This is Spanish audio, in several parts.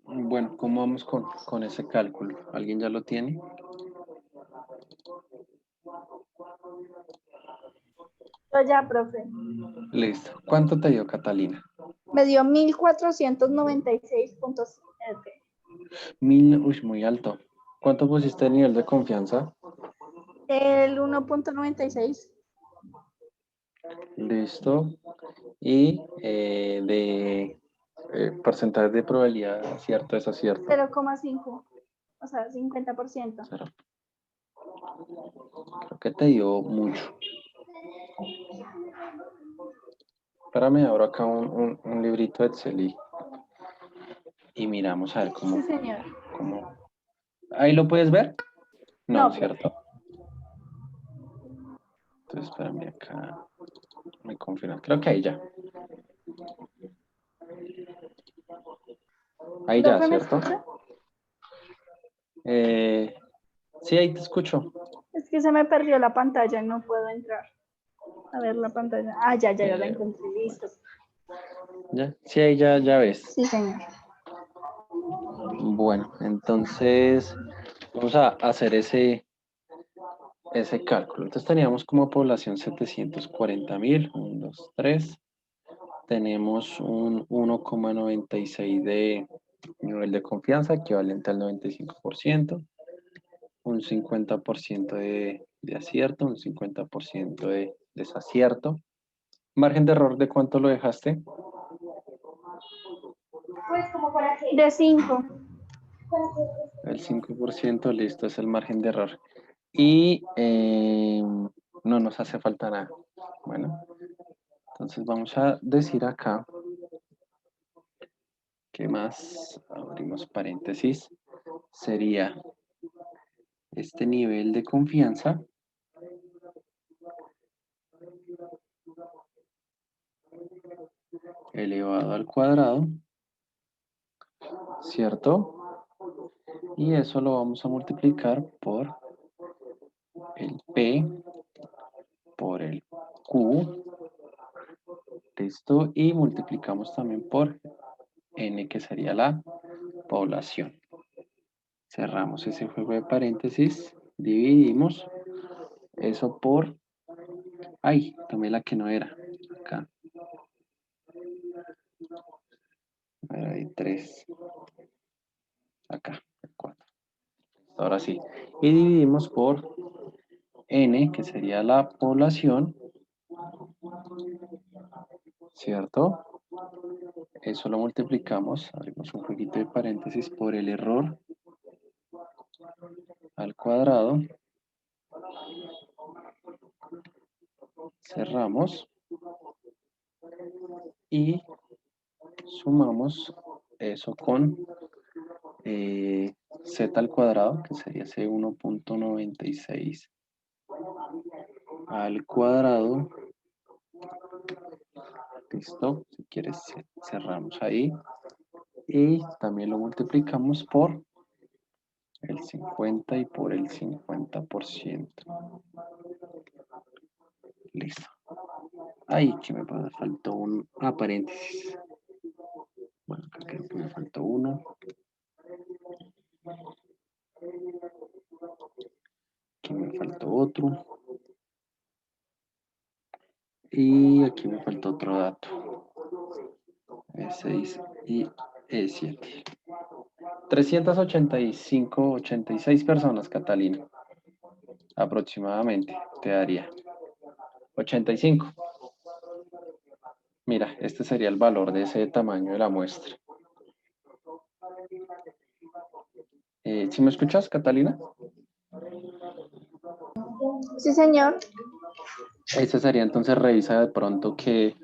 Bueno, ¿cómo vamos con ese cálculo? ¿Alguien ya lo tiene? Yo ya, profe. Listo. ¿Cuánto te dio Catalina? Me dio 1496.7. Uy, muy alto. ¿Cuánto pusiste el nivel de confianza? El 1.96. Listo. Y de porcentaje de probabilidad acierto, desacierto. 0,5. O sea, 50%. Cero. Creo que te dio mucho. Espérame, abro acá un librito de Excel y miramos a ver cómo. Sí, señor. ¿Ahí lo puedes ver? No, No, ¿cierto? Entonces, espérame acá. Me confirma. Creo que ahí ya. Ahí ya, ¿Profe, me ¿cierto? escucha? Sí, ahí te escucho. Es que se me perdió la pantalla y no puedo entrar a ver la pantalla. Ah, ya la encontré. Listo. ¿Ya? Sí, ahí ya ves. Sí, señor. Bueno, entonces vamos a hacer ese cálculo. Entonces teníamos como población 740.000, 1, 2, 3. Tenemos un 1,96 de nivel de confianza, equivalente al 95%, un 50% de acierto, un 50% de desacierto. ¿Margen de error de cuánto lo dejaste? De 5. El 5%, listo, es el margen de error. Y no nos hace falta nada. Bueno, entonces vamos a decir acá, ¿qué más? Abrimos paréntesis. Sería este nivel de confianza elevado al cuadrado, ¿cierto? Y eso lo vamos a multiplicar por el P, por el Q, ¿listo? Y multiplicamos también por N, que sería la población. Cerramos ese juego de paréntesis, dividimos eso por... ¡Ay! Tomé la que no era. Acá. Hay 3. Acá, 4. Ahora sí. Y dividimos por N, que sería la población, ¿cierto? Eso lo multiplicamos, abrimos un jueguito de paréntesis por el error al cuadrado. Cerramos. Y sumamos eso con z al cuadrado, que sería ese 1.96 al cuadrado. Listo, si quieres cerramos ahí. Y también lo multiplicamos por el 50 y por el 50%. Listo. Ahí que me faltó un paréntesis. Bueno, creo que me faltó uno. Aquí me faltó otro. Y aquí me faltó otro dato. E6 y E7. 385, 86 personas, Catalina. Aproximadamente te daría. 85. Mira, este sería el valor de ese tamaño de la muestra. ¿Sí me escuchas, Catalina? Sí, señor. Ese sería entonces, revisa de pronto qué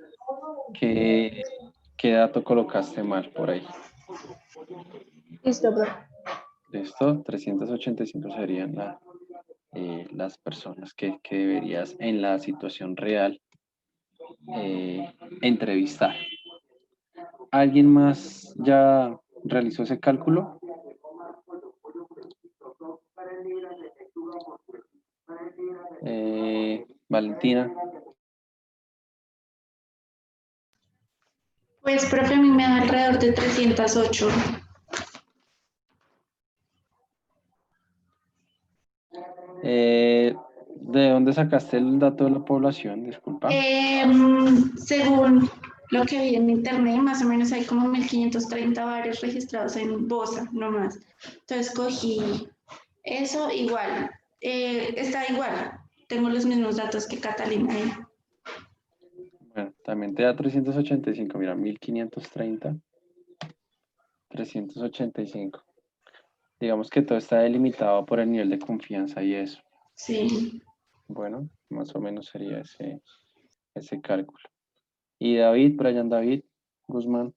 dato colocaste mal por ahí. Listo, profe. Listo, 385 serían las personas que deberías en la situación real entrevistar. ¿Alguien más ya realizó ese cálculo? Valentina. Pues, profe, a mí me da alrededor de 308. ¿De dónde sacaste el dato de la población? Disculpa. Según lo que vi en internet, más o menos hay como 1530 bares registrados en Bosa, no más. Entonces cogí eso igual. Está igual. Tengo los mismos datos que Catalina ahí. Bueno, también te da 385. Mira, 1530, 385. Digamos que todo está delimitado por el nivel de confianza y eso. Sí. Bueno, más o menos sería ese cálculo. Y David, Brian David Guzmán,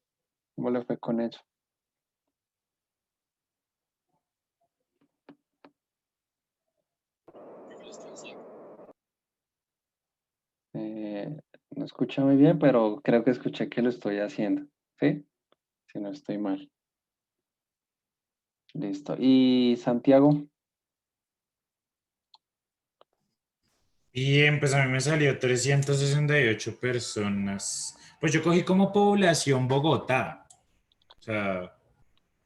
¿cómo le fue con eso? No escucha muy bien, pero creo que escuché que lo estoy haciendo. ¿Sí? Si no estoy mal. Listo. ¿Y Santiago? Bien, pues a mí me salió 368 personas. Pues yo cogí como población Bogotá, o sea,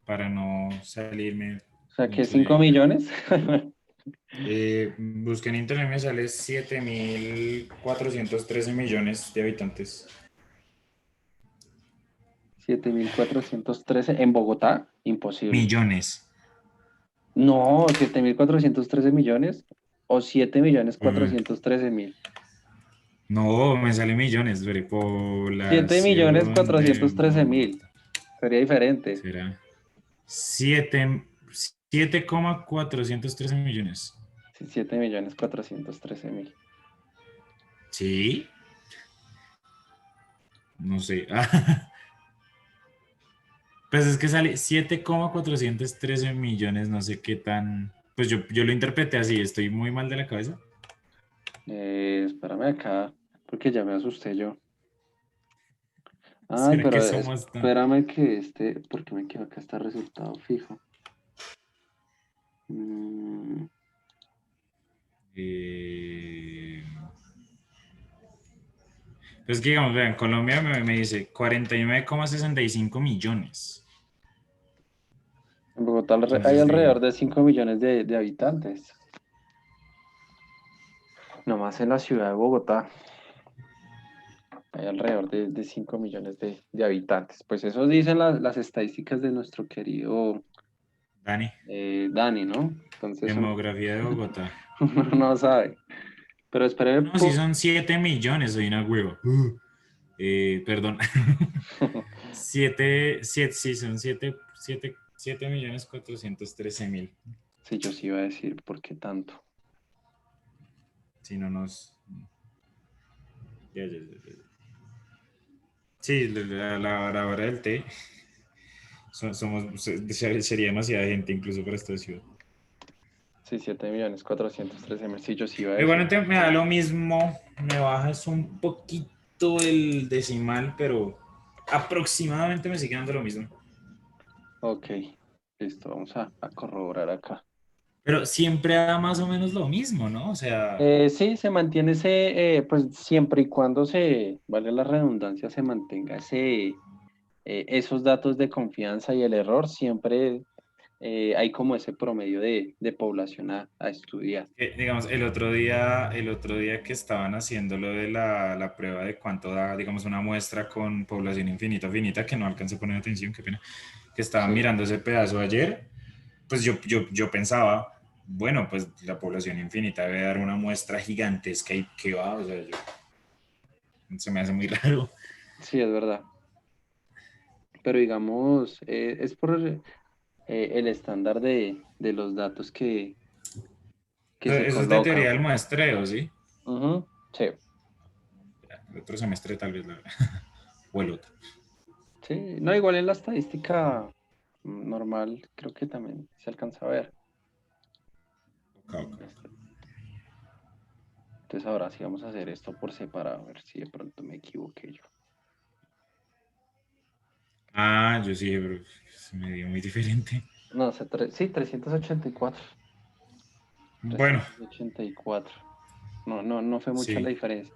para no salirme O sea, que mucho 5 de... millones. Busqué en internet, me sale 7.413 millones de habitantes. 7.413 en Bogotá, imposible. Millones. No, 7.413 millones o 7.413.000. Uy, no, me sale millones, veré, 7.413.000. Bogotá. Sería diferente. Será 7,413 millones. Sí, 7.413.000. Sí, no sé. Pues es que sale 7,413 millones, no sé qué tan... Pues yo lo interpreté así, estoy muy mal de la cabeza. Espérame acá, porque ya me asusté yo. Ay, ¿Será que pero somos tan... espérame que porque me quedo acá está resultado fijo. Mm, eh, Pues que digamos, vean, Colombia me dice 49,65 millones. en Bogotá hay Entonces digo, alrededor de 5 millones de habitantes. Nomás en la ciudad de Bogotá hay alrededor de 5 millones de habitantes. Pues eso dicen las estadísticas de nuestro querido Dani, Dani, ¿no? Entonces demografía de Bogotá. uno no sabe. Pero espere, No, sí son 7 millones, soy una hueva. Perdón. 7, sí, son 7.413.000. sí, yo sí iba a decir, ¿por qué tanto? Si no nos... Ya. Sí, la hora del té. Sería demasiada gente incluso para esta ciudad. Sí, 7.413.000. Sí, yo sí iba a decir. Igualmente me da lo mismo, me bajas un poquito el decimal, pero aproximadamente me sigue dando lo mismo. Ok, listo, vamos a corroborar acá. Pero siempre da más o menos lo mismo, ¿no? O sea, Sí, se mantiene pues siempre y cuando vale la redundancia, se mantenga esos datos de confianza y el error, siempre hay como ese promedio de población a estudiar. digamos, el otro día que estaban haciendo lo de la prueba de cuánto da, digamos, una muestra con población infinita, finita, que no alcancé a poner atención, qué pena, que estaban Sí, mirando ese pedazo ayer, pues yo pensaba, bueno, pues la población infinita debe dar una muestra gigantesca y qué va, o sea, se me hace muy raro. sí, es verdad. Pero digamos, es por el estándar de los datos que se Eso es de teoría colocan. del muestreo, ¿sí? Ujú, sí, El otro semestre tal vez, o el otro. sí. No, igual en la estadística normal, creo que también se alcanza a ver. Ok, ok. Entonces ahora sí vamos a hacer esto por separado, a ver si de pronto me equivoqué yo. Ah, yo sí, pero se me dio muy diferente. No, sí, 384. Bueno, 384. No, no, no fue mucha la sí, diferencia.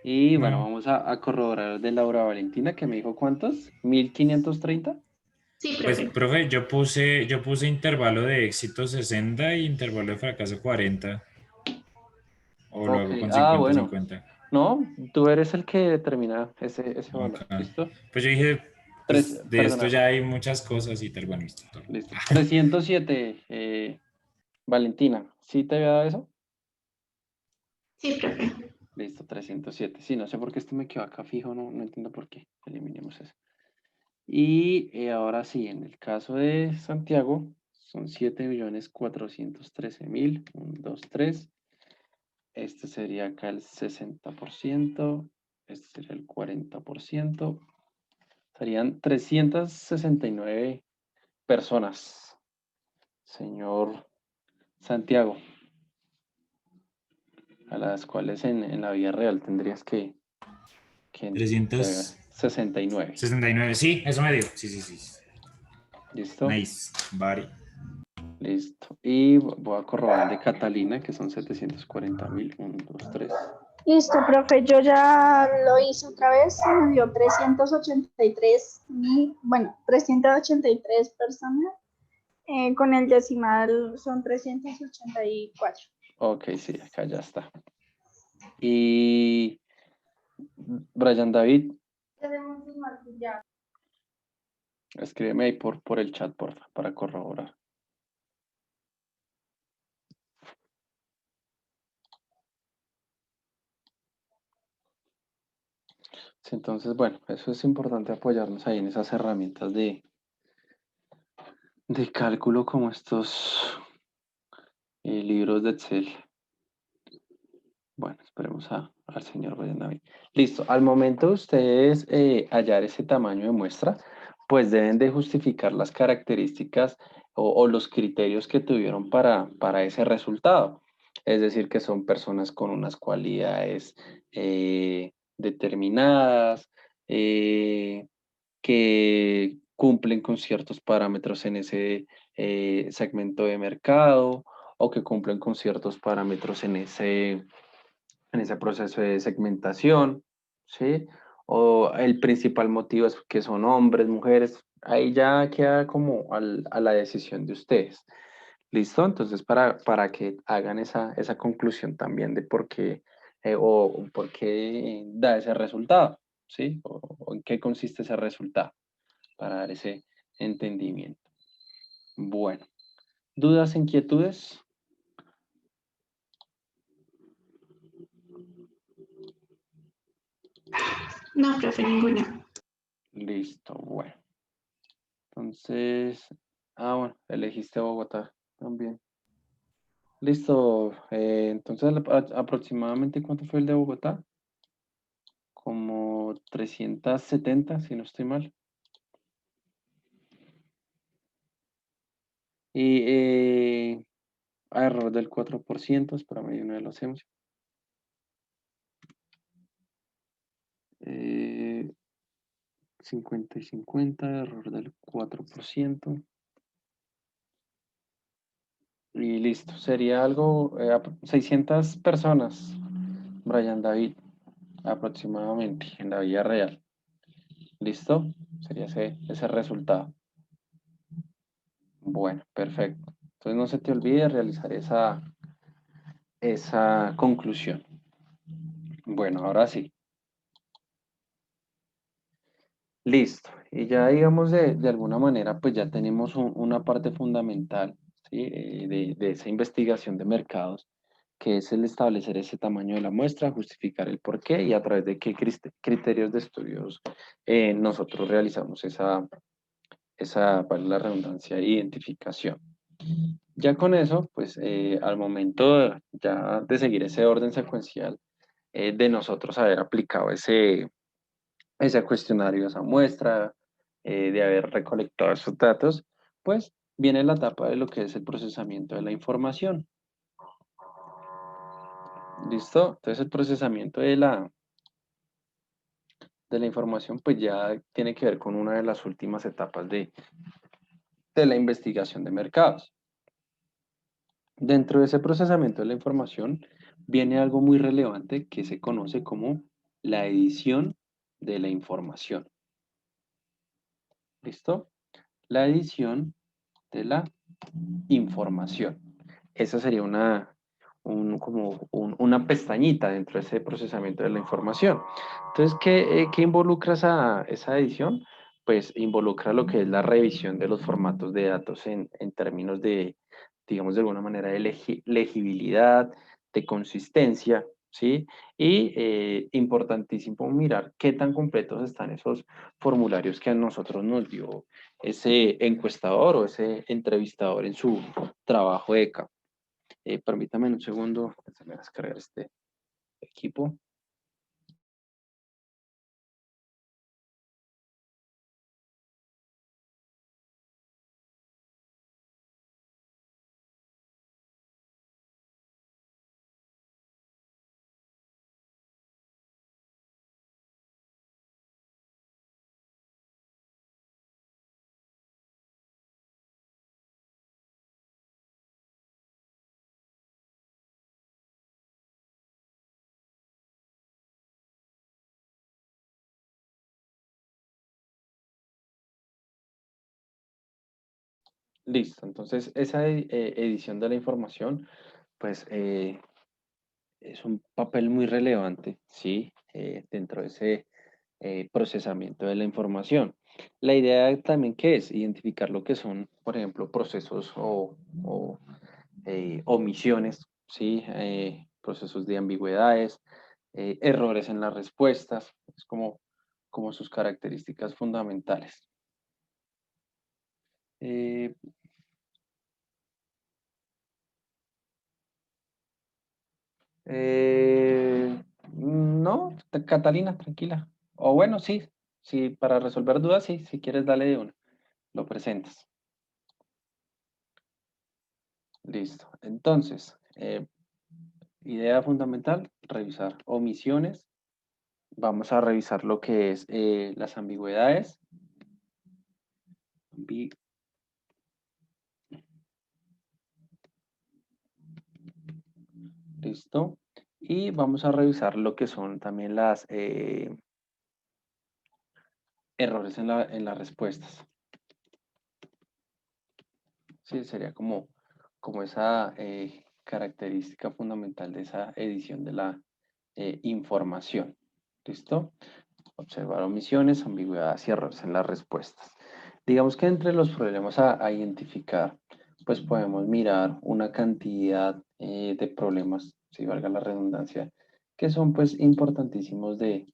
Y bueno, no. vamos a corroborar de Laura Valentina, que me dijo cuántos, 1530. Sí, Pues, profe. profe, yo puse intervalo de éxito 60 y intervalo de fracaso 40. o lo Ok, hago con ah, bueno. 50-50. No, tú eres el que determina ese Ok. valor. ¿Listo? Pues yo dije, Tres, pues de esto perdona, ya hay muchas cosas y tal. Bueno, listo. Todo. listo. 307, Valentina, ¿sí te había dado eso? Sí, profe. Listo, 307. Sí, no sé por qué esto me quedó acá fijo, no entiendo por qué. Eliminemos eso. Y ahora sí, en el caso de Santiago, son 7.413.000. 1, 2, 3. Este sería acá el 60%. Este sería el 40%. Serían 369 personas, señor Santiago, a las cuales en la vida real tendrías que 69. 369. Sí, eso me dio. Sí, sí, sí. ¿Listo? Nice. Bari. Listo. Y voy a corroborar el de Catalina, que son 740.000. 1, 2, 3. Listo, profe, yo ya lo hice otra vez, me dio 383, bueno, 383 personas, con el decimal son 384. Ok, sí, acá ya está. Y Brian David, Tenemos un marco ya. escríbeme ahí por el chat, porfa, para corroborar. Sí, entonces, bueno, eso es importante apoyarnos ahí en esas herramientas de cálculo como estos libros de Excel. Bueno, esperemos al señor Brian David. Listo, al momento de ustedes hallar ese tamaño de muestra, pues deben de justificar las características o los criterios que tuvieron para ese resultado. Es decir, que son personas con unas cualidades determinadas, que cumplen con ciertos parámetros en ese segmento de mercado o que cumplen con ciertos parámetros en ese proceso de segmentación, ¿sí? O el principal motivo es que son hombres, mujeres, ahí ya queda como a la decisión de ustedes. ¿Listo? Entonces, para que hagan esa conclusión también de por qué o por qué da ese resultado, ¿sí? O en qué consiste ese resultado, para dar ese entendimiento. Bueno, ¿dudas, inquietudes? No, profe, ninguna. Listo, bueno. Entonces, bueno, elegiste Bogotá también. Listo, entonces aproximadamente ¿cuánto fue el de Bogotá? Como 370, si no estoy mal. Y error del 4%, espérame, de una vez lo hacemos. 50 y 50, error del 4%. Y listo, sería algo, 600 personas, Brian David, aproximadamente, en la vida real. ¿Listo? Sería ese resultado. Bueno, perfecto. Entonces no se te olvide realizar esa conclusión. Bueno, ahora sí. Listo. Y ya digamos de alguna manera, pues ya tenemos una parte fundamental, ¿sí? De esa investigación de mercados, que es el establecer ese tamaño de la muestra, justificar el por qué y a través de qué criterios de estudios nosotros realizamos vale la redundancia, identificación. Ya con eso, pues al momento ya de seguir ese orden secuencial, de nosotros haber aplicado ese cuestionario, esa muestra, de haber recolectado esos datos, pues viene la etapa de lo que es el procesamiento de la información. ¿Listo? Entonces el procesamiento de la información pues ya tiene que ver con una de las últimas etapas de la investigación de mercados. Dentro de ese procesamiento de la información viene algo muy relevante que se conoce como la edición de la información. ¿Listo? La edición de la información. Esa sería una pestañita dentro de ese procesamiento de la información. Entonces, ¿qué involucra esa edición? Pues involucra lo que es la revisión de los formatos de datos en términos de, digamos, de alguna manera de legibilidad, de consistencia, ¿sí? Y importantísimo mirar qué tan completos están esos formularios que a nosotros nos dio ese encuestador o ese entrevistador en su trabajo de campo. Permítame un segundo, se me va a descargar este equipo. Listo, entonces esa edición de la información, pues es un papel muy relevante, ¿sí? Dentro de ese procesamiento de la información. La idea también que es identificar lo que son, por ejemplo, procesos o omisiones, ¿sí? Procesos de ambigüedades, errores en las respuestas, es como sus características fundamentales. Eh, no, Catalina, tranquila. O bueno, sí, sí, para resolver dudas, sí, si quieres, dale de una, lo presentas. Listo. Entonces, idea fundamental, revisar omisiones. Vamos a revisar lo que es las ambigüedades. Listo. Y vamos a revisar lo que son también las errores en las respuestas. Sí, sería como esa característica fundamental de esa edición de la información. ¿Listo? Observar omisiones, ambigüedades y errores en las respuestas. Digamos que entre los problemas a identificar, pues podemos mirar una cantidad de problemas, si valga la redundancia, que son pues importantísimos de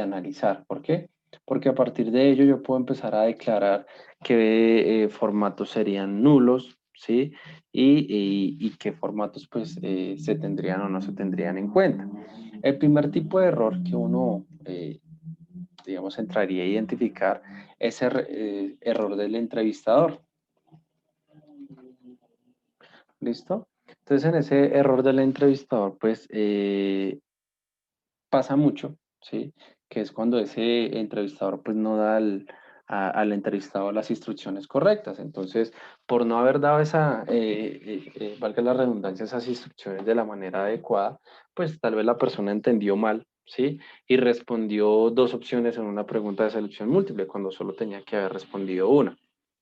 analizar. ¿Por qué? Porque a partir de ello yo puedo empezar a declarar qué formatos serían nulos, ¿sí? Y qué formatos pues se tendrían o no se tendrían en cuenta. El primer tipo de error que uno, digamos, entraría a identificar es el error del entrevistador. ¿Listo? Entonces, en ese error del entrevistador, pues, pasa mucho, ¿sí? Que es cuando ese entrevistador, pues, no da al entrevistado las instrucciones correctas. Entonces, por no haber dado valga la redundancia, esas instrucciones de la manera adecuada, pues, tal vez la persona entendió mal, ¿sí? Y respondió dos opciones en una pregunta de selección múltiple, cuando solo tenía que haber respondido una.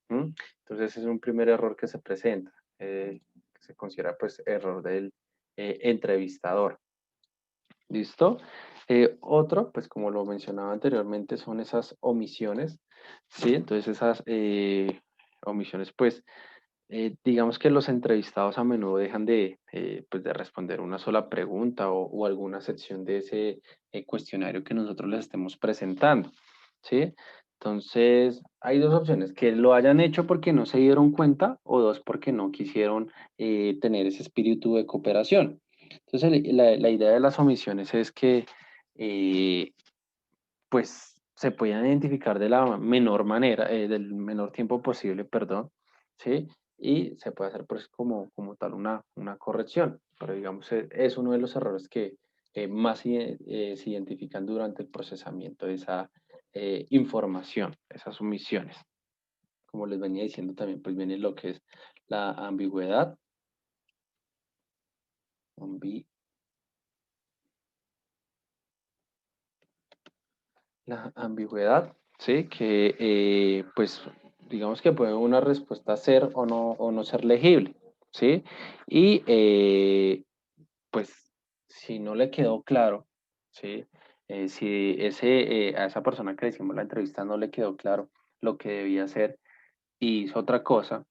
Entonces, es un primer error que se presenta, que se considera, pues, error del entrevistador. ¿Listo? Otro, pues como lo mencionaba anteriormente, son esas omisiones, ¿sí? Entonces esas omisiones, pues, digamos que los entrevistados a menudo dejan pues, de responder una sola pregunta o alguna sección de ese cuestionario que nosotros les estemos presentando, ¿sí? Entonces, hay dos opciones, que lo hayan hecho porque no se dieron cuenta o dos, porque no quisieron tener ese espíritu de cooperación. Entonces, la idea de las omisiones es que, pues, se puedan identificar de la menor manera, del menor tiempo posible, perdón, ¿sí? Y se puede hacer, pues, como tal una corrección. Pero, digamos, es uno de los errores que más se identifican durante el procesamiento de esa información, esas omisiones. Como les venía diciendo también, pues, viene lo que es la ambigüedad. La ambigüedad, ¿sí? Que pues digamos que puede una respuesta ser o no ser legible, ¿sí? Y pues, si no le quedó claro, ¿sí? Si a esa persona que le hicimos la entrevista no le quedó claro lo que debía hacer y hizo otra cosa,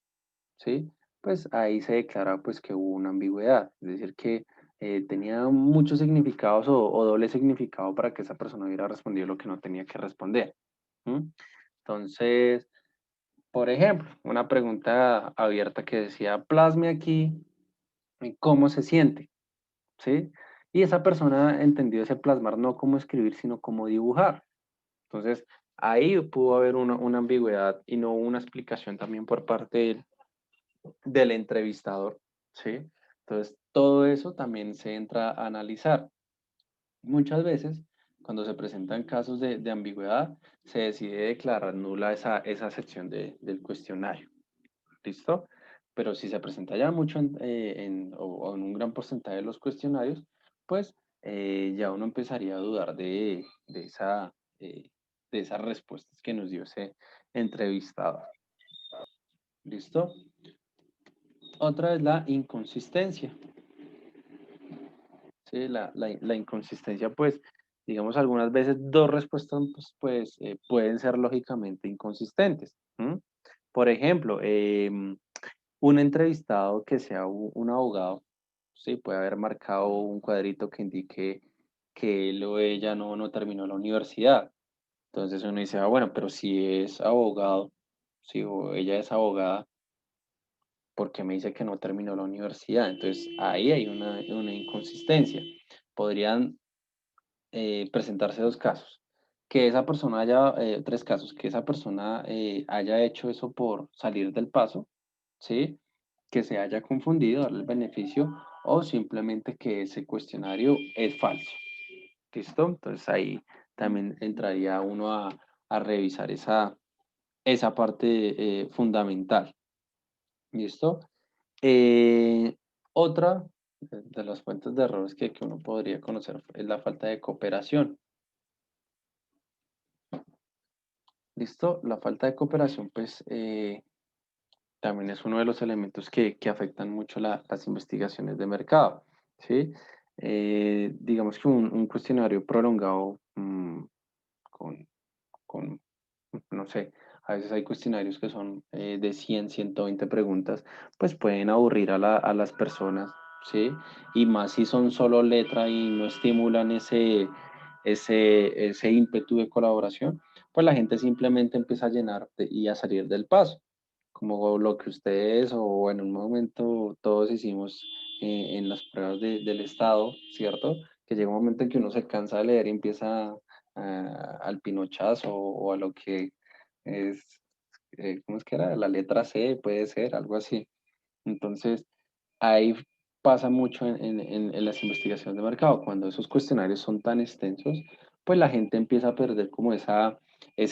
¿sí? Pues ahí se declara pues que hubo una ambigüedad, es decir, que tenía muchos significados o doble significado para que esa persona hubiera respondido lo que no tenía que responder. ¿M? Entonces, por ejemplo, una pregunta abierta que decía, plasme aquí cómo se siente, ¿sí? Y esa persona entendió ese plasmar no como escribir, sino como dibujar. Entonces, ahí pudo haber una ambigüedad y no una explicación también por parte del entrevistador, ¿sí? Entonces, todo eso también se entra a analizar. Muchas veces, cuando se presentan casos de ambigüedad, se decide declarar nula esa sección del cuestionario, ¿listo? Pero si se presenta ya mucho o en un gran porcentaje de los cuestionarios, pues ya uno empezaría a dudar eh, de esas respuestas que nos dio ese entrevistador, ¿listo? Otra es la inconsistencia. Sí, la inconsistencia, pues, digamos, algunas veces dos respuestas pueden ser lógicamente inconsistentes. ¿M? Por ejemplo, un entrevistado que sea un abogado, sí, puede haber marcado un cuadrito que indique que él o ella no terminó la universidad. Entonces uno dice, ah, bueno, pero si es abogado, si o ella es abogada, porque me dice que no terminó la universidad. Entonces, ahí hay una inconsistencia. Podrían presentarse dos casos. Que esa persona haya, tres casos, que esa persona haya hecho eso por salir del paso, ¿sí? Que se haya confundido, darle el beneficio, o simplemente que ese cuestionario es falso. ¿Listo? Entonces ahí también entraría uno a revisar esa parte fundamental. ¿Listo? Eh, Otra de las fuentes de errores que uno podría conocer es la falta de cooperación. ¿Listo? La falta de cooperación, pues, también es uno de los elementos que afectan mucho las investigaciones de mercado, ¿sí? Digamos que un cuestionario prolongado con, con, no sé, a veces hay cuestionarios que son de 100, 120 preguntas, pues pueden aburrir a las personas, ¿sí? Y más si son solo letra y no estimulan ese ímpetu de colaboración, pues la gente simplemente empieza a llenar y a salir del paso, como lo que ustedes o en un momento todos hicimos en las pruebas del Estado, ¿cierto? Que llega un momento en que uno se cansa de leer y empieza al pinochazo o a lo que es, ¿cómo es que era? La letra C, puede ser, algo así. Entonces, ahí pasa mucho en las investigaciones de mercado. Cuando esos cuestionarios son tan extensos, pues la gente empieza a perder como esa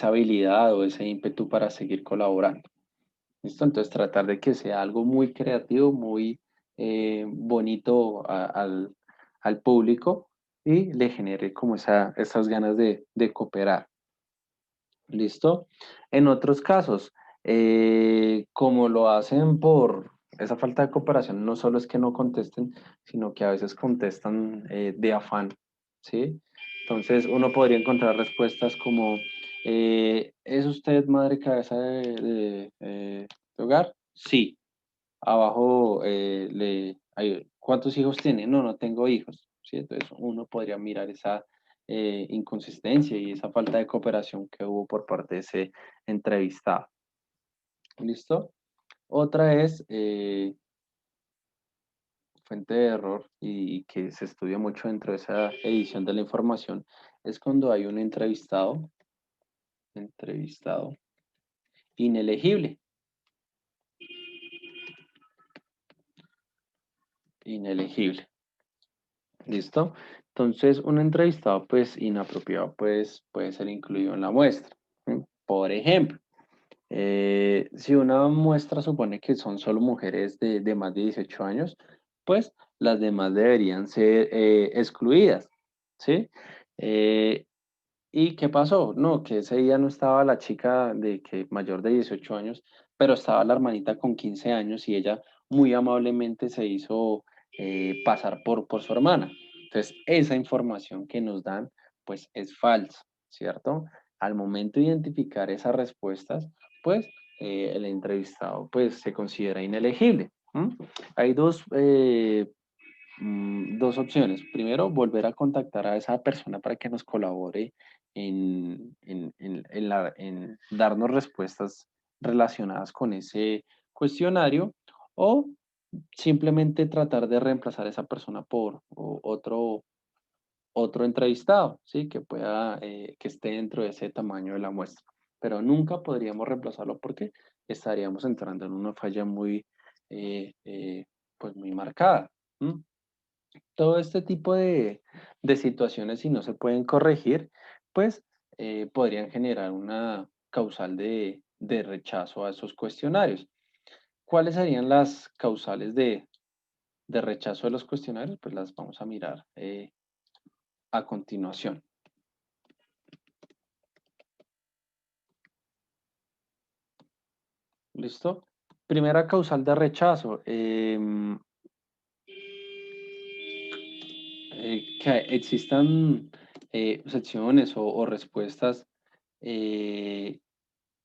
habilidad o ese ímpetu para seguir colaborando. ¿Listo? Entonces, tratar de que sea algo muy creativo, muy bonito al público y le genere como esas ganas de cooperar. ¿Listo? En otros casos, como lo hacen por esa falta de cooperación, no solo es que no contesten, sino que a veces contestan de afán, ¿sí? Entonces, uno podría encontrar respuestas como, ¿es usted madre cabeza de hogar? Sí. Abajo, ¿cuántos hijos tiene? No, no tengo hijos, ¿sí? Entonces, uno podría mirar esa inconsistencia y esa falta de cooperación que hubo por parte de ese entrevistado. ¿Listo? Otra es fuente de error y que se estudia mucho dentro de esa edición de la información, es cuando hay un entrevistado inelegible. Inelegible. ¿Listo? Entonces, un entrevistado, pues, inapropiado, pues, puede ser incluido en la muestra. ¿Sí? Por ejemplo, si una muestra supone que son solo mujeres de más de 18 años, pues las demás deberían ser excluidas, ¿sí? ¿Y qué pasó? No, que ese día no estaba la chica mayor de 18 años, pero estaba la hermanita con 15 años y ella muy amablemente se hizo pasar por su hermana. Entonces, esa información que nos dan, pues es falsa, ¿cierto? Al momento de identificar esas respuestas, pues el entrevistado pues se considera inelegible. Hay dos opciones. Primero, volver a contactar a esa persona para que nos colabore en darnos respuestas relacionadas con ese cuestionario, o simplemente tratar de reemplazar a esa persona por otro entrevistado, ¿sí? Que pueda, que esté dentro de ese tamaño de la muestra. Pero nunca podríamos reemplazarlo porque estaríamos entrando en una falla pues muy marcada. Todo este tipo de situaciones, si no se pueden corregir, pues podrían generar una causal de rechazo a esos cuestionarios. ¿Cuáles serían las causales de rechazo de los cuestionarios? Pues las vamos a mirar a continuación. ¿Listo? Primera causal de rechazo. Que existan secciones o respuestas en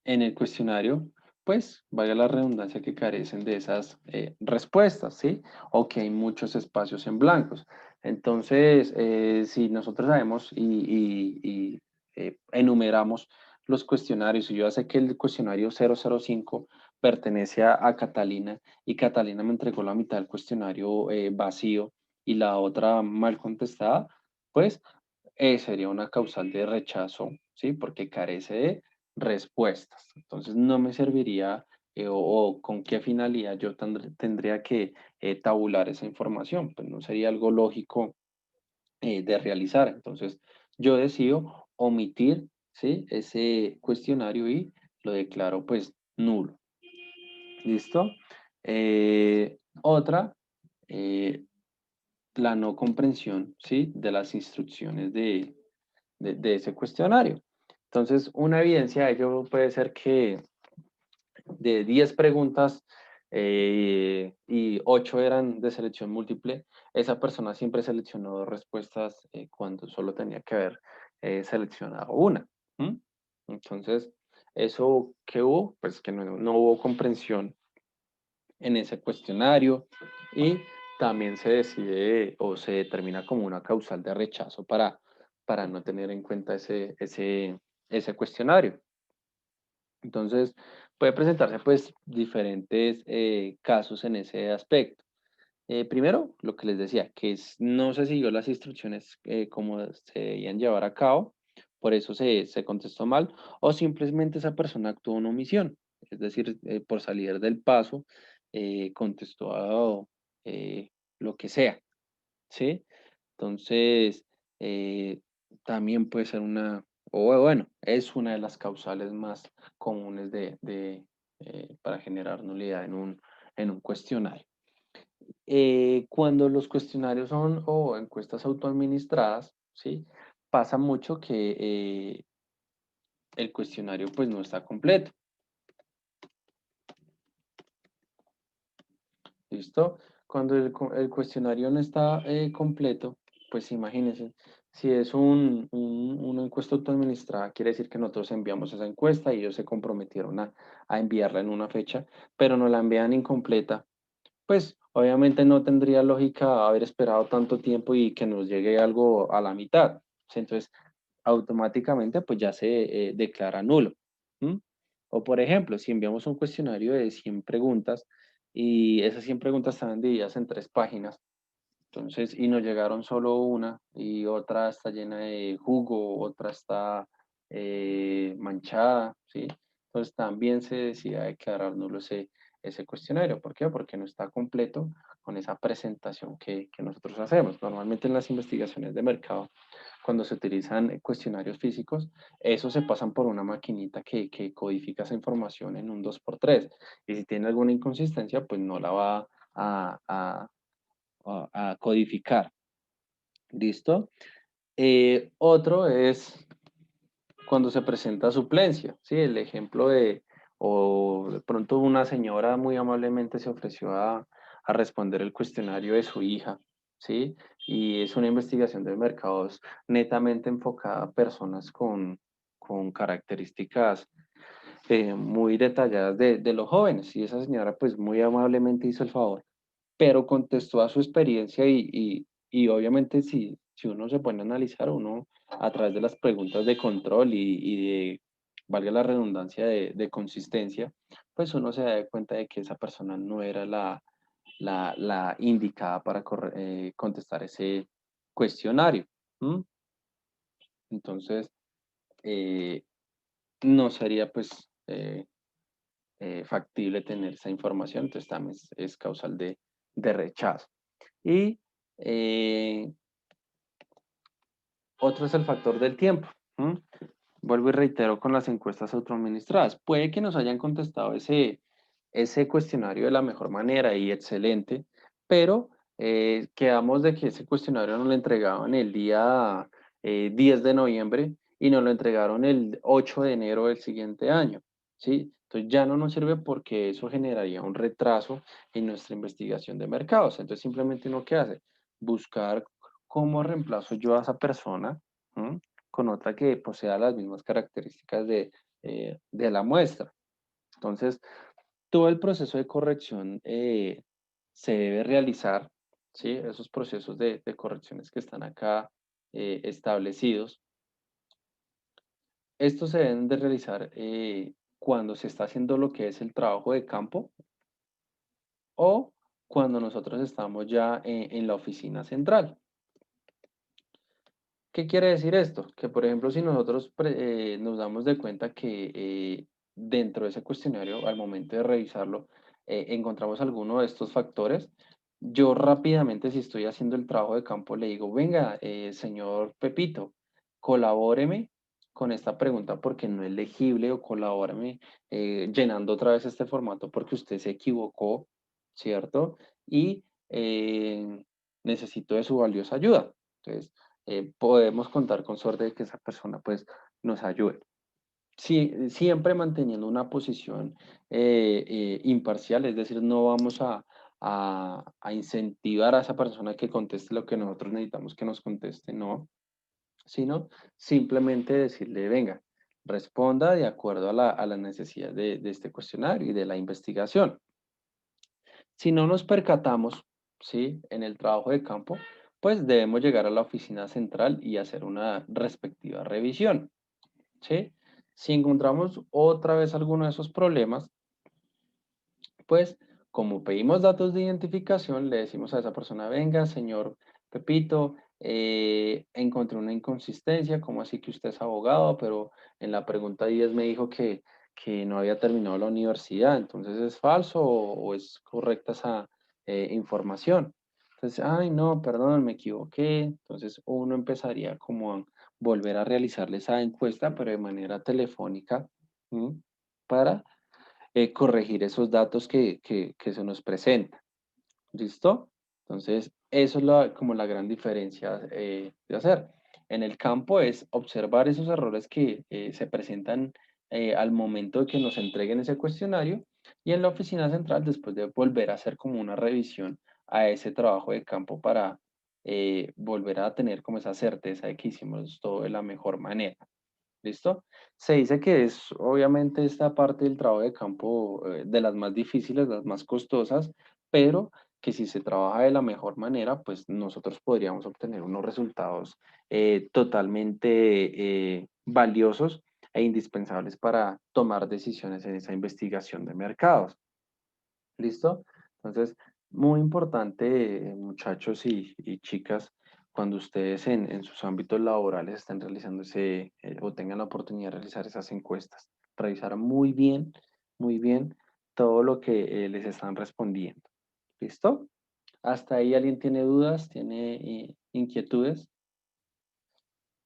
el cuestionario, pues valga la redundancia, que carecen de esas respuestas, ¿sí? O que hay muchos espacios en blancos. Entonces, si nosotros sabemos y enumeramos los cuestionarios, y yo ya sé que el cuestionario 005 pertenece a Catalina, y Catalina me entregó la mitad del cuestionario vacío y la otra mal contestada, pues sería una causal de rechazo, ¿sí? Porque carece de respuestas. Entonces no me serviría o con qué finalidad yo tendría que tabular esa información. Pues no sería algo lógico de realizar. Entonces yo decido omitir, ¿sí? Ese cuestionario y lo declaro pues nulo. ¿Listo? Otra, la no comprensión, ¿sí? De las instrucciones de ese cuestionario. Entonces, una evidencia de ello puede ser que de 10 preguntas y 8 eran de selección múltiple, esa persona siempre seleccionó 2 respuestas cuando solo tenía que haber seleccionado una. Entonces, eso que hubo, pues que no hubo comprensión en ese cuestionario, y también se decide o se determina como una causal de rechazo para no tener en cuenta ese cuestionario. Entonces, puede presentarse pues diferentes casos en ese aspecto. Primero, lo que les decía, que no se siguió las instrucciones como se debían llevar a cabo, por eso se contestó mal, o simplemente esa persona actuó en omisión, es decir, por salir del paso, contestó lo que sea, ¿sí? Entonces, también puede ser o bueno, es una de las causales más comunes para generar nulidad en un cuestionario. Cuando los cuestionarios son o encuestas autoadministradas, ¿sí? Pasa mucho que el cuestionario pues no está completo. ¿Listo? Cuando el cuestionario no está completo, pues imagínense, si es una encuesta autoadministrada, quiere decir que nosotros enviamos esa encuesta y ellos se comprometieron a enviarla en una fecha, pero nos la envían incompleta, pues obviamente no tendría lógica haber esperado tanto tiempo y que nos llegue algo a la mitad. Entonces, automáticamente pues ya se declara nulo. ¿Mm? O por ejemplo, si enviamos un cuestionario de 100 preguntas y esas 100 preguntas estaban divididas en 3 páginas, entonces, y nos llegaron solo una y otra está llena de jugo, otra está manchada, ¿sí? Entonces también se decide declarar nulo ese cuestionario. ¿Por qué? Porque no está completo con esa presentación que nosotros hacemos. Normalmente en las investigaciones de mercado, cuando se utilizan cuestionarios físicos, esos se pasan por una maquinita que codifica esa información en un 2x3. Y si tiene alguna inconsistencia, pues no la va a codificar. ¿Listo? Otro es cuando se presenta suplencia, ¿sí? El ejemplo o de pronto una señora muy amablemente se ofreció a responder el cuestionario de su hija, ¿sí? Y es una investigación de mercados netamente enfocada a personas con características muy detalladas de los jóvenes. Y esa señora pues muy amablemente hizo el favor, pero contestó a su experiencia y obviamente si uno se pone a analizar, uno a través de las preguntas de control y de, valga la redundancia, de consistencia, pues uno se da cuenta de que esa persona no era la indicada para contestar ese cuestionario. ¿M? Entonces, eh, no sería pues factible tener esa información, entonces también es causal de rechazo. Y otro es el factor del tiempo. ¿M? Vuelvo y reitero con las encuestas autoadministradas. Puede que nos hayan contestado ese cuestionario de la mejor manera y excelente, pero quedamos de que ese cuestionario nos lo entregaban el día 10 de noviembre y nos lo entregaron el 8 de enero del siguiente año, ¿sí? Entonces ya no nos sirve porque eso generaría un retraso en nuestra investigación de mercados. Entonces simplemente uno qué hace, buscar cómo reemplazo yo a esa persona, ¿m? Con otra que posea las mismas características de la muestra. Entonces, todo el proceso de corrección se debe realizar, ¿sí? Esos procesos de correcciones que están acá establecidos. Estos se deben de realizar cuando se está haciendo lo que es el trabajo de campo o cuando nosotros estamos ya en la oficina central. ¿Qué quiere decir esto? Que, por ejemplo, si nosotros nos damos de cuenta que dentro de ese cuestionario, al momento de revisarlo, encontramos alguno de estos factores, yo rápidamente, si estoy haciendo el trabajo de campo, le digo, venga, señor Pepito, colabóreme con esta pregunta porque no es legible o colabóreme llenando otra vez este formato porque usted se equivocó, ¿cierto? Y necesito de su valiosa ayuda. Entonces, podemos contar con suerte de que esa persona pues nos ayude. Sí, siempre manteniendo una posición imparcial, es decir, no vamos a incentivar a esa persona que conteste lo que nosotros necesitamos que nos conteste, no, sino simplemente decirle, venga, responda de acuerdo a la necesidad de este cuestionario y de la investigación. Si no nos percatamos, ¿sí? En el trabajo de campo, pues debemos llegar a la oficina central y hacer una respectiva revisión, ¿sí? Si encontramos otra vez alguno de esos problemas, pues como pedimos datos de identificación, le decimos a esa persona, venga, señor Pepito, encontré una inconsistencia, ¿cómo así que usted es abogado? Pero en la pregunta 10 me dijo que no había terminado la universidad, entonces ¿es falso o es correcta esa información? Entonces, ay, no, perdón, me equivoqué. Entonces uno empezaría como a volver a realizarle esa encuesta, pero de manera telefónica, ¿m? Para corregir esos datos que se nos presentan. ¿Listo? Entonces, eso es como la gran diferencia de hacer. En el campo es observar esos errores que se presentan al momento de que nos entreguen ese cuestionario y en la oficina central después de volver a hacer como una revisión a ese trabajo de campo para volver a tener como esa certeza de que hicimos todo de la mejor manera. ¿Listo? Se dice que es obviamente esta parte del trabajo de campo de las más difíciles, las más costosas, pero que si se trabaja de la mejor manera, pues nosotros podríamos obtener unos resultados totalmente valiosos e indispensables para tomar decisiones en esa investigación de mercados. ¿Listo? Entonces, muy importante, muchachos y chicas, cuando ustedes en sus ámbitos laborales estén realizando o tengan la oportunidad de realizar esas encuestas, revisar muy bien todo lo que les están respondiendo. ¿Listo? ¿Hasta ahí alguien tiene dudas, tiene inquietudes?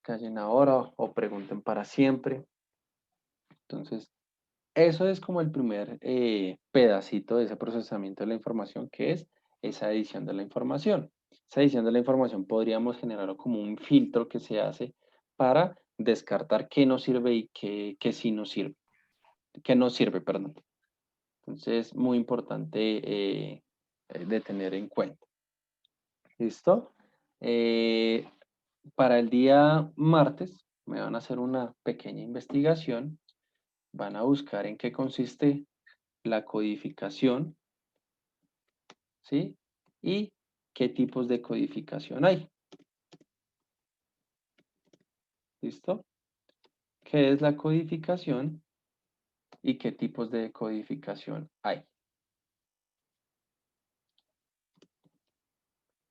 Callen ahora o pregunten para siempre. Entonces, eso es como el primer pedacito de ese procesamiento de la información, que es esa edición de la información. Esa edición de la información podríamos generarlo como un filtro que se hace para descartar qué nos sirve y qué sí nos sirve. Qué no sirve, perdón. Entonces, muy importante de tener en cuenta. ¿Listo? Para el día martes me van a hacer una pequeña investigación. Van a buscar en qué consiste la codificación, ¿sí? Y qué tipos de codificación hay. ¿Listo? ¿Qué es la codificación y qué tipos de codificación hay?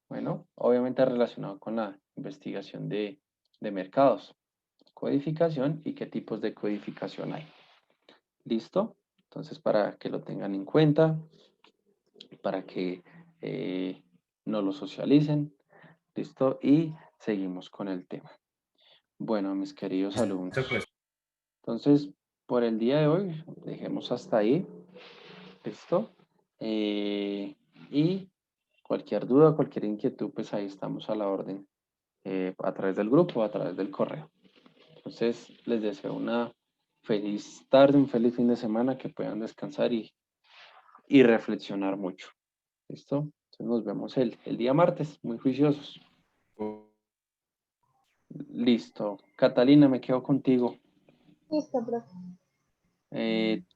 Bueno, obviamente relacionado con la investigación de mercados, codificación y qué tipos de codificación hay. ¿Listo? Entonces, para que lo tengan en cuenta, para que no lo socialicen, ¿listo? Y seguimos con el tema. Bueno, mis queridos alumnos, Listo, pues. entonces, por el día de hoy, dejemos hasta ahí, ¿listo? Y cualquier duda, cualquier inquietud, pues ahí estamos a la orden, a través del grupo, a través del correo. Entonces, les deseo una feliz tarde, un feliz fin de semana, que puedan descansar y reflexionar mucho. ¿Listo? Entonces nos vemos el día martes, muy juiciosos. Listo. Catalina, me quedo contigo. Listo, profe.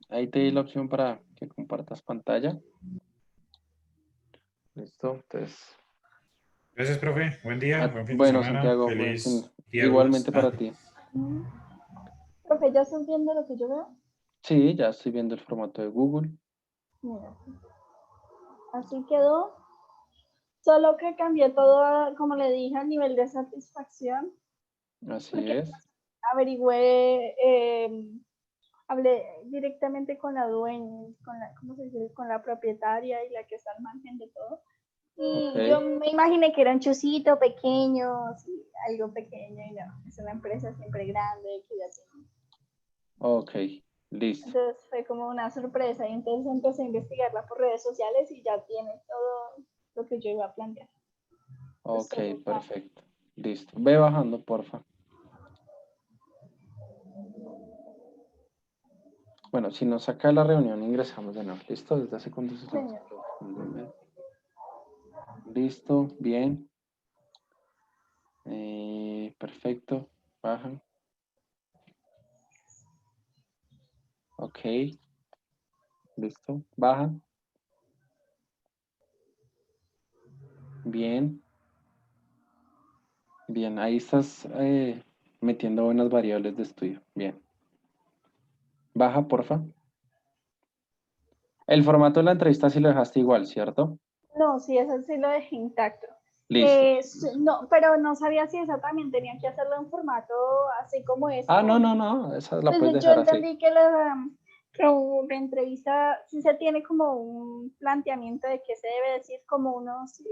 Ahí te di la opción para que compartas pantalla. Listo. Entonces, Gracias, profe. Buen día, buen fin de bueno, semana. Santiago, Feliz día, igualmente Gus. para ti. Mm. Profe, ¿ya estás viendo lo que yo veo? Sí, ya estoy viendo el formato de Google. Mira, así quedó. Solo que cambié todo, como le dije, al nivel de satisfacción, Así porque es. averigüé, hablé directamente con la dueña, ¿cómo se dice? Con la propietaria y la que está al margen de todo. Y Ok. yo me imaginé que era un chocito pequeño, sí, algo pequeño, y no, es una empresa siempre grande que ya tiene. Ok, listo. Entonces fue como una sorpresa y entonces empecé a investigarla por redes sociales y ya tiene todo lo que yo iba a plantear. Ok, Entonces, perfecto. Listo. Ve bajando, porfa. Bueno, si nos saca de la reunión, ingresamos de nuevo. ¿Listo? Desde hace cuántos estamos. señor. Listo, bien. Perfecto. Bajan. Ok. Listo. Bajan. Bien. Bien, ahí estás metiendo buenas variables de estudio. Bien. Baja, porfa. El formato de la entrevista sí lo dejaste igual, ¿cierto? No, sí, eso sí lo dejé intacto. Listo. No, pero no sabía si esa también tenía que hacerlo en formato así como Ah, esta. no, no, no. Esa la puedes Entonces yo dejar así. entendí que una entrevista sí se tiene como un planteamiento de qué se debe decir, como unos Sí,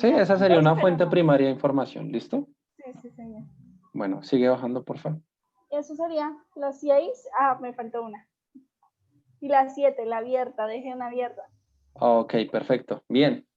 esa sería lineamientos, una pero fuente no. primaria de información. ¿Listo? Sí, sí, señor. Bueno, sigue bajando, porfa. Eso sería las 6. Ah, me faltó una. Y las 7, la abierta, dejé una abierta. Ok, perfecto. Bien.